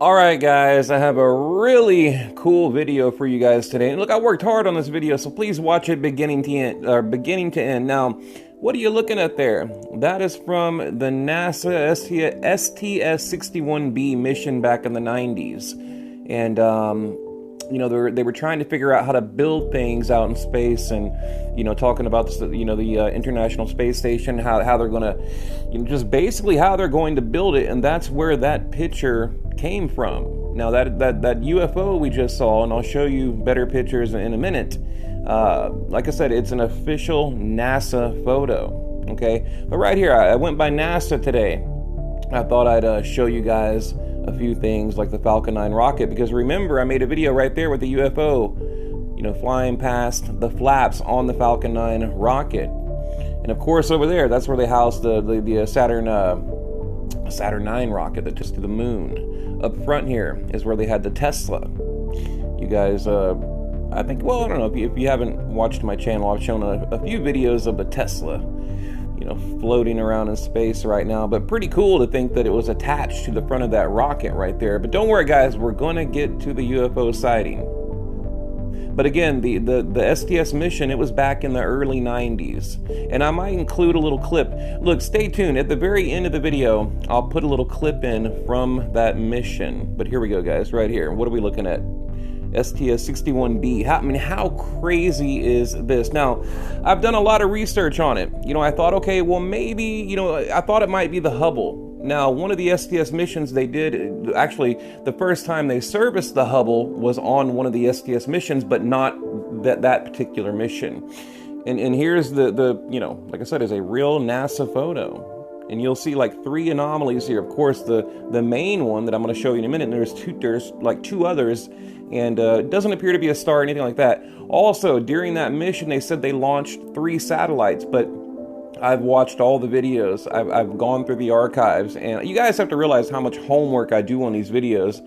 All right, guys, I have a really cool video for you guys today. And look, I worked hard on this video, so please watch it beginning to end. Now, what are you looking at there? That is from the NASA STS 61B mission back in the 90s. And, you know, they were trying to figure out how to build things out in space, and, you know, talking about this, you know, the International Space Station, how they're going to, you know, just basically how they're going to build it. And that's where that picture came from. Now that UFO we just saw, and I'll show you better pictures in a minute, like I said, it's an official NASA photo. Okay, but right here, I went by NASA today. I thought I'd show you guys a few things like the Falcon 9 rocket, because remember, I made a video right there with the UFO, you know, flying past the flaps on the Falcon 9 rocket. And of course, over there, that's where they housed the Saturn 9 rocket that took to the moon. Up front here is where they had the Tesla. You guys, I think, well, I don't know, if you haven't watched my channel, I've shown a few videos of the Tesla, you know, floating around in space right now. But pretty cool to think that it was attached to the front of that rocket right there. But don't worry, guys, we're going to get to the UFO sighting. But again, the STS mission, it was back in the early 90s. And I might include a little clip. Look, stay tuned. At the very end of the video, I'll put a little clip in from that mission. But here we go, guys, right here. What are we looking at? STS 61B. How crazy is this? Now, I've done a lot of research on it. You know, I thought, okay, well, maybe, you know, I thought it might be the Hubble. Now, one of the STS missions they did, actually, the first time they serviced the Hubble was on one of the STS missions, but not that particular mission. And here's the you know, like I said, is a real NASA photo. And you'll see like 3 anomalies here. Of course, the main one that I'm going to show you in a minute, and there's like 2 others, and it doesn't appear to be a star or anything like that. Also, during that mission, they said they launched 3 satellites, but I've watched all the videos. I've gone through the archives, and you guys have to realize how much homework I do on these videos.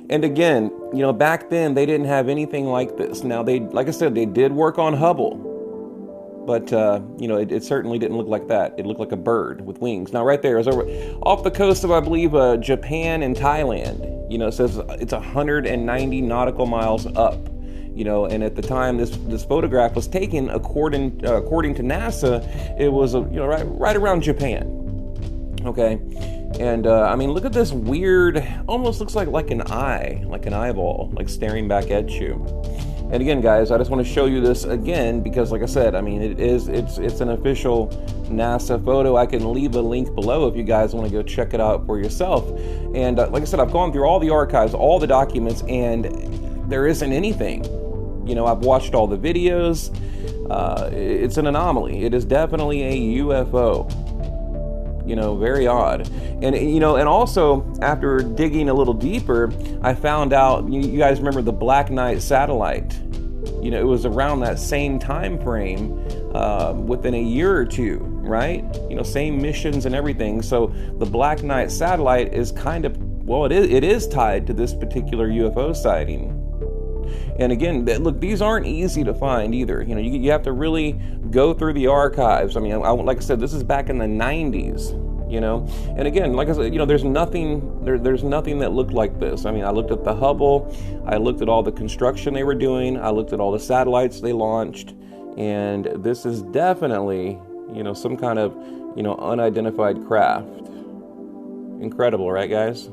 And again, you know, back then they didn't have anything like this. Now, like I said, they did work on Hubble, but you know, it certainly didn't look like that. It looked like a bird with wings. Now, right there is over off the coast of, I believe, Japan and Thailand. You know, it says it's 190 nautical miles up. You know, and at the time this photograph was taken, according to NASA, it was, you know, right around Japan. Okay, and I mean, look at this weird, almost looks like an eye, like an eyeball, like staring back at you. And again, guys, I just want to show you this again because, like I said, I mean, it's an official NASA photo. I can leave a link below if you guys want to go check it out for yourself. And like I said, I've gone through all the archives, all the documents, and there isn't anything. You know, I've watched all the videos. It's an anomaly. It is definitely a UFO. You know, very odd. And, you know, and also after digging a little deeper, I found out, you guys remember the Black Knight satellite? You know, it was around that same time frame, within a year or 2, right? You know, same missions and everything. So the Black Knight satellite is kind of, well, it is tied to this particular UFO sighting. And again, look, these aren't easy to find either. You know, you have to really go through the archives. I mean, like I said, this is back in the 90s, you know. And again, like I said, you know, there's nothing that looked like this. I mean, I looked at the Hubble, I looked at all the construction they were doing, I looked at all the satellites they launched, and this is definitely, you know, some kind of, you know, unidentified craft. Incredible, right, guys?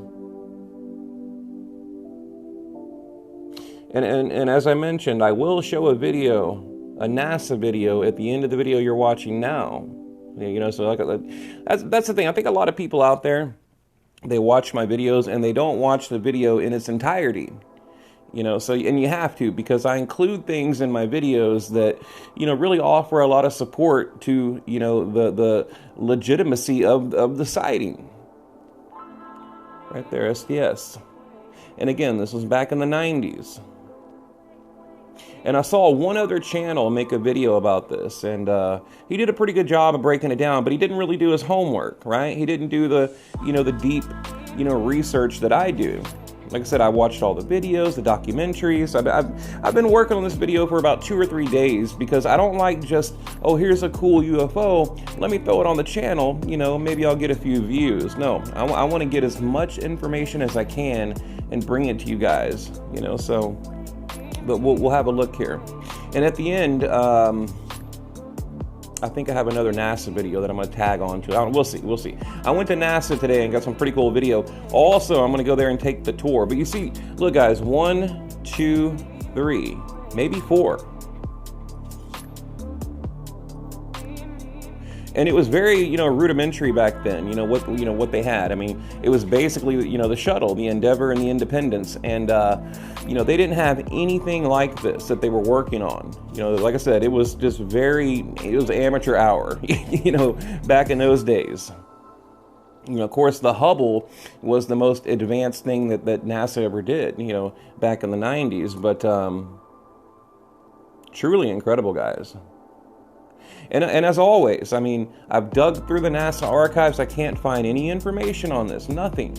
And as I mentioned, I will show a video, a NASA video, at the end of the video you're watching now. You know, so that's the thing. I think a lot of people out there, they watch my videos and they don't watch the video in its entirety. You know, so, and you have to, because I include things in my videos that, you know, really offer a lot of support to, you know, the legitimacy of the sighting. Right there, STS. And again, this was back in the 90s. And I saw one other channel make a video about this, and he did a pretty good job of breaking it down, but he didn't really do his homework, right? He didn't do the, you know, the deep, you know, research that I do. Like I said, I watched all the videos, the documentaries. I've been working on this video for about 2 or 3 days because I don't like just, oh, here's a cool UFO, let me throw it on the channel, you know, maybe I'll get a few views. No, I want to get as much information as I can and bring it to you guys, you know, so, but we'll have a look here. And at the end, I think I have another NASA video that I'm going to tag on to. We'll see. I went to NASA today and got some pretty cool video. Also, I'm going to go there and take the tour. But you see, look guys, 1, 2, 3, maybe 4. And it was very, you know, rudimentary back then, you know, what they had. I mean, it was basically, you know, the shuttle, the Endeavour and the Independence. And, you know, they didn't have anything like this that they were working on. You know, like I said, it was just it was amateur hour, you know, back in those days. You know, of course, the Hubble was the most advanced thing that NASA ever did, you know, back in the 90s. But truly incredible, guys. And as always, I mean, I've dug through the NASA archives. I can't find any information on this. Nothing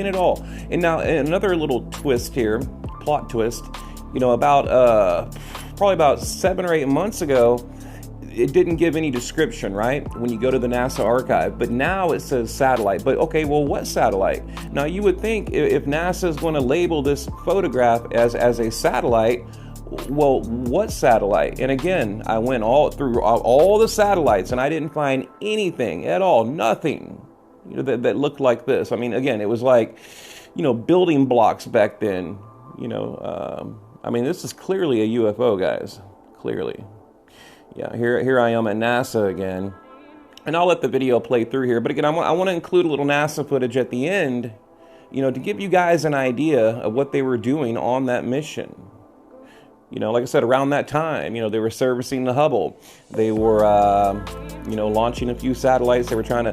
at all. And now another little twist here, plot twist. You know, probably about 7 or 8 months ago, it didn't give any description, right? When you go to the NASA archive, but now it says satellite. But okay, well, what satellite? Now you would think if NASA is going to label this photograph as a satellite, well, what satellite? And again, I went through all the satellites and I didn't find anything at all, nothing, you know, that looked like this. I mean, again, it was like, you know, building blocks back then, you know. I mean, this is clearly a UFO, guys, clearly. Yeah, here I am at NASA again. And I'll let the video play through here. But again, I want to include a little NASA footage at the end, you know, to give you guys an idea of what they were doing on that mission. You know, like I said, around that time, you know, they were servicing the Hubble. They were, you know, launching a few satellites. They were trying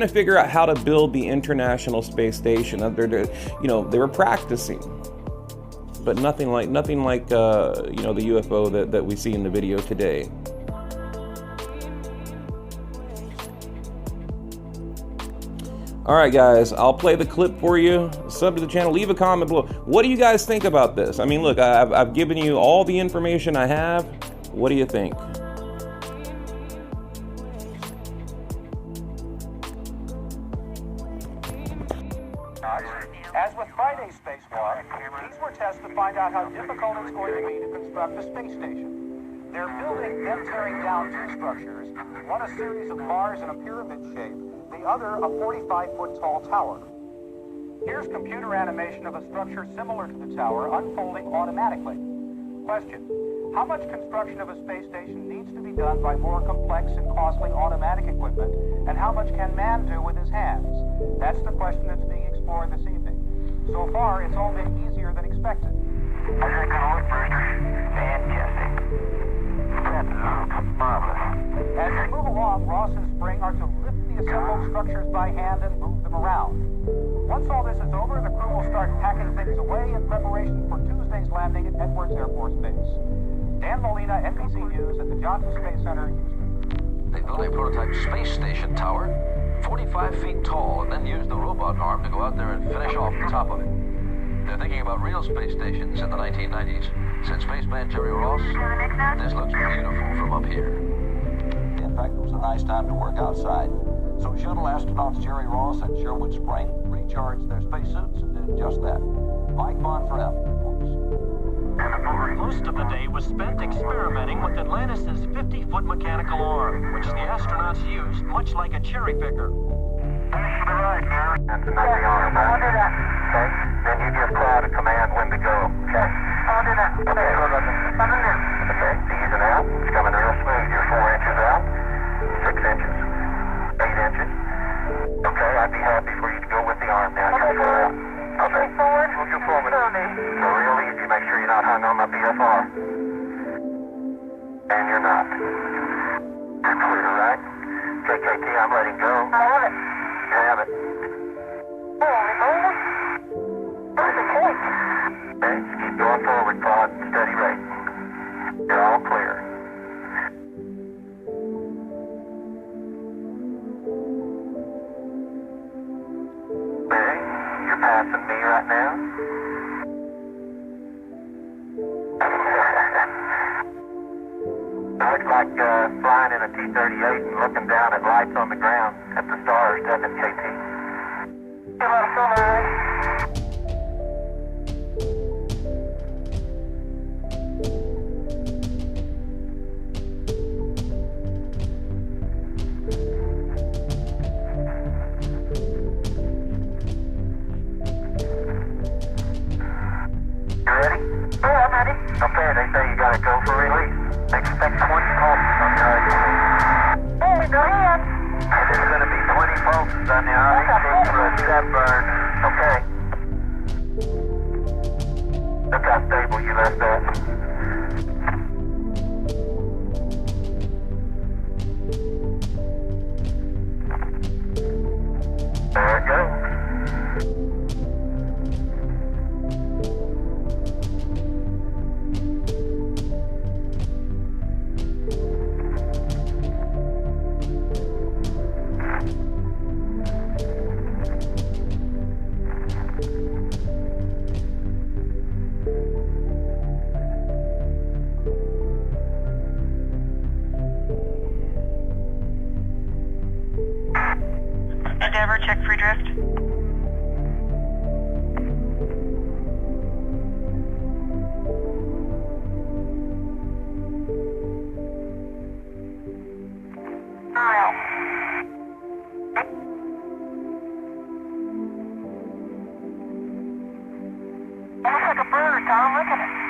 to figure out how to build the International Space Station. You know, they were practicing, but nothing like you know, the UFO that we see in the video today. All right, guys, I'll play the clip for you. Sub to the channel. Leave a comment below. What do you guys think about this? I mean, look, I've given you all the information I have. What do you think? As with Friday's spacewalk, these were tests to find out how difficult it's going to be to construct a space station. They're building then tearing down 2 structures, one a series of bars in a pyramid shape, the other a 45-foot tall tower. Here's computer animation of a structure similar to the tower unfolding automatically. Question: how much construction of a space station needs to be done by more complex and costly automatic equipment, and how much can man do with his hands? That's the question that's being explored this evening. So far, it's all been easier than expected. How's that gonna work, Brewster? Fantastic. That looks marvelous. As they move along, Ross and Spring are to lift the assembled structures by hand and move them around. Once all this is over, the crew will start packing things away in preparation for Tuesday's landing at Edwards Air Force Base. Dan Molina, NBC News at the Johnson Space Center, Houston. They built a prototype space station tower, 45 feet tall, and then used the robot arm to go out there and finish off the top of it. They're thinking about real space stations in the 1990s. Said spaceman Jerry Ross, this looks beautiful from up here. In fact, it was a nice time to work outside. So shuttle astronauts Jerry Ross and Sherwood Spring recharged their spacesuits and did just that. Mike Von Frepp reports. Most of the day was spent experimenting with Atlantis' 50-foot mechanical arm, which the astronauts used much like a cherry picker. Finish the ride, Mary. That's the nothing on it, I'll do that. Okay? Then you give Cloud a command when to go. Okay? I'll do that. Okay, coming in. Okay, ease it out. It's coming real smooth. You're 4 inches out. 6 inches. 8 inches. Okay, I'd be happy for you to go with the arm now. Okay, forward. Okay, forward. Move your forward. So real easy. Make sure you're not hung on my BFR. And you're not. You're clear, right? KKT, I'm letting go. I have it. You have it. Where's the point? Okay, keep going forward, Claude. Steady rate. You're all clear. Okay, you're passing me right now. looks like flying in a T-38 and looking down at lights on the ground at the stars, doesn't it, KT? You ready? Yeah, I'm ready. Okay, they say you gotta go for release. Expect 20 pulses on the REC. Hey, go ahead. There's gonna be 20 pulses on the REC for a step burn. Okay. Look how stable you left that. There it goes. Endeavor, check free drift. Looks like a bird, Tom. Look at it.